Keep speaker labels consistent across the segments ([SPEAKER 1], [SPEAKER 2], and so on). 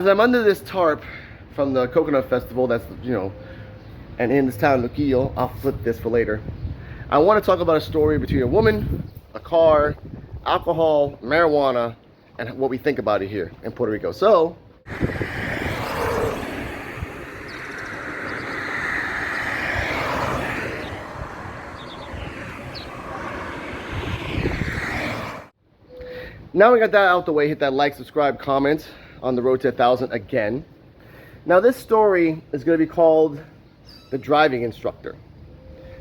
[SPEAKER 1] As I'm under this tarp from the Coconut Festival, that's, and in this town, Luquillo, I'll flip this for later. I want to talk about a story between a woman, a car, alcohol, marijuana, and what we think about it here in Puerto Rico. So, now we got that out the way, hit that like, subscribe, comment on the road to 1,000 again. Now this story is going to be called The Driving Instructor.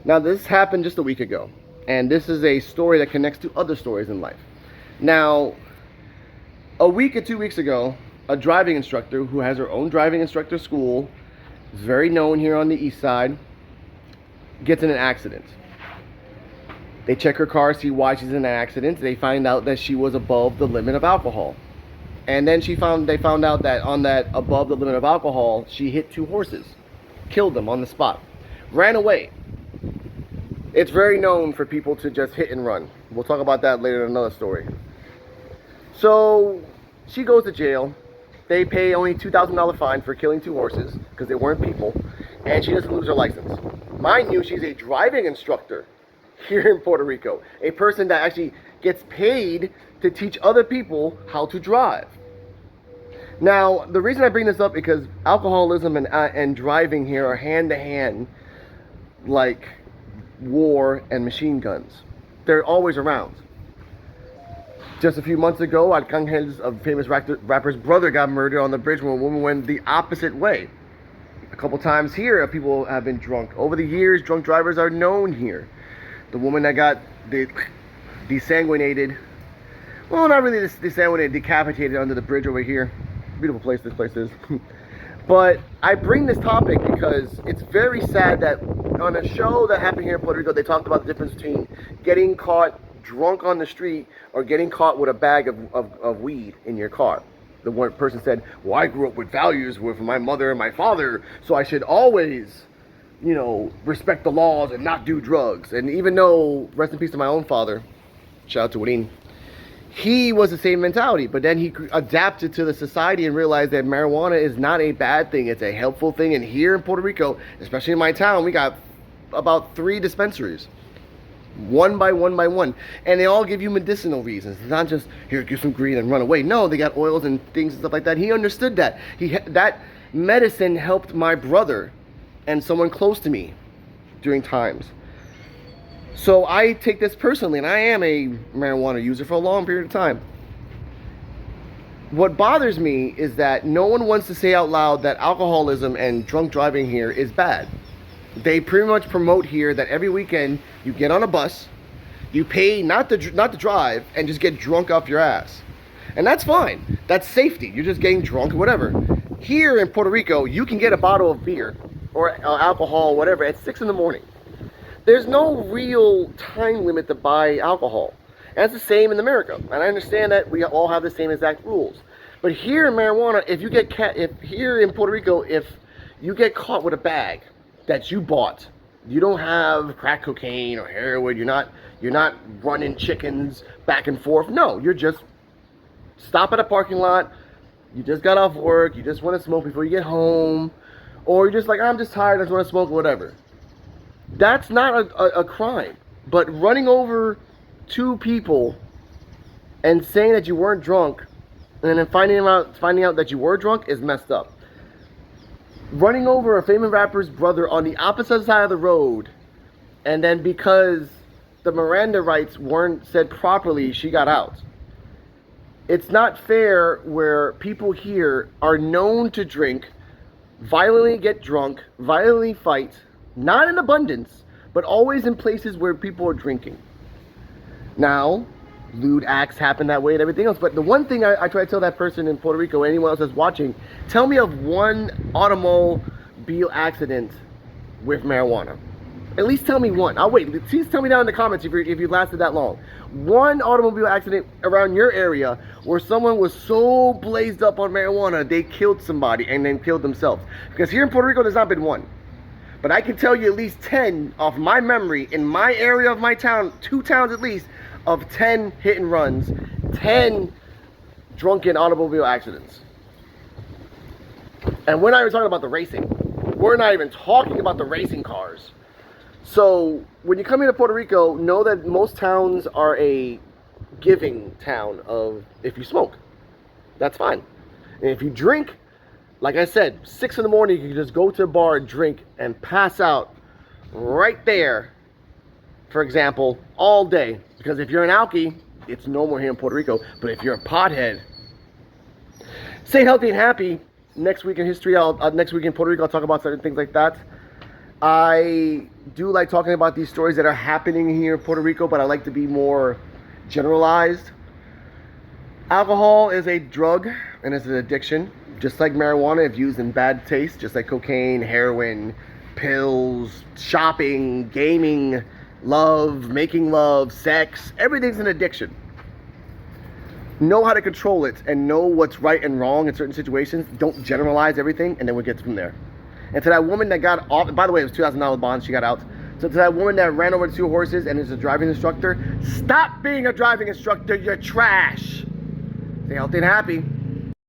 [SPEAKER 1] Now this happened just a week ago, and this is a story that connects to other stories in life. Now, a week or 2 weeks ago, a driving instructor who has her own driving instructor school, is very known here on the east side, gets in an accident. They check her car, see why she's in an accident. They find out that she was above the limit of alcohol. And then they found out that on that above the limit of alcohol, she hit 2 horses, killed them on the spot, ran away. It's very known for people to just hit and run. We'll talk about that later in another story. So she goes to jail. They pay only $2,000 fine for killing 2 horses because they weren't people, and she doesn't lose her license. Mind you, she's a driving instructor here in Puerto Rico, a person that actually gets paid to teach other people how to drive. Now, the reason I bring this up is because alcoholism and driving here are hand to hand, like war and machine guns. They're always around. Just a few months ago, Arcángel's, a famous rapper's brother, got murdered on the bridge when a woman went the opposite way. A couple times here, people have been drunk. Over the years, drunk drivers are known here. The woman that got desanguinated, well, not really desanguinated, decapitated under the bridge over here. Beautiful place this place is. But I bring this topic because it's very sad that on a show that happened here in Puerto Rico, they talked about the difference between getting caught drunk on the street or getting caught with a bag of weed in your car. The one person said, well, I grew up with values with my mother and my father, so I should always, respect the laws and not do drugs. And even though, rest in peace to my own father, shout out to Wadeen, he was the same mentality, but then he adapted to the society and realized that marijuana is not a bad thing. It's a helpful thing. And here in Puerto Rico, especially in my town, we got about 3 dispensaries, one by one, and they all give you medicinal reasons. It's not just, here, give some green and run away. No, they got oils and things and stuff like that. He understood that. That medicine helped my brother and someone close to me during times. So I take this personally, and I am a marijuana user for a long period of time. What bothers me is that no one wants to say out loud that alcoholism and drunk driving here is bad. They pretty much promote here that every weekend you get on a bus, you pay not to drive, and just get drunk off your ass. And that's fine. That's safety. You're just getting drunk or whatever. Here in Puerto Rico, you can get a bottle of beer or alcohol, whatever, at 6 in the morning. There's no real time limit to buy alcohol. And it's the same in America. And I understand that we all have the same exact rules. But here in marijuana, here in Puerto Rico, if you get caught with a bag that you bought, you don't have crack cocaine or heroin, you're not running chickens back and forth. No, you're just stop at a parking lot, you just got off work, you just want to smoke before you get home, or you're just like, I'm just tired, I just want to smoke, whatever. That's not a crime. But running over 2 people and saying that you weren't drunk and then finding out that you were drunk is messed up. Running over a famous rapper's brother on the opposite side of the road, and then because the Miranda rights weren't said properly, she got out. It's not fair where people here are known to drink, violently get drunk, violently fight, not in abundance, but always in places where people are drinking. Now, lewd acts happen that way and everything else, but the one thing I try to tell that person in Puerto Rico, anyone else that's watching, tell me of one automobile accident with marijuana. At least tell me one. I'll wait. Please tell me down in the comments if you lasted that long. One automobile accident around your area where someone was so blazed up on marijuana, they killed somebody and then killed themselves. Because here in Puerto Rico, there's not been one. But I can tell you at least 10 off my memory in my area of my town, 2 towns at least, of 10 hit and runs, 10 drunken automobile accidents. And we're not even talking about the racing. We're not even talking about the racing cars. So when you come into Puerto Rico, know that most towns are a giving town of if you smoke, that's fine. And if you drink, like I said, 6 in the morning, you can just go to a bar, drink, and pass out right there, for example, all day. Because if you're an alkie, it's normal here in Puerto Rico. But if you're a pothead, stay healthy and happy. Next week in history, next week in Puerto Rico, I'll talk about certain things like that. I do like talking about these stories that are happening here in Puerto Rico, but I like to be more generalized. Alcohol is a drug and it's an addiction, just like marijuana if used in bad taste, just like cocaine, heroin, pills, shopping, gaming, love, making love, sex. Everything's an addiction. Know how to control it and know what's right and wrong in certain situations. Don't generalize everything, and then we'll get from there. And to that woman that got off, by the way, it was $2,000 bond, she got out. So to that woman that ran over 2 horses and is a driving instructor, stop being a driving instructor, you're trash. Stay healthy and happy.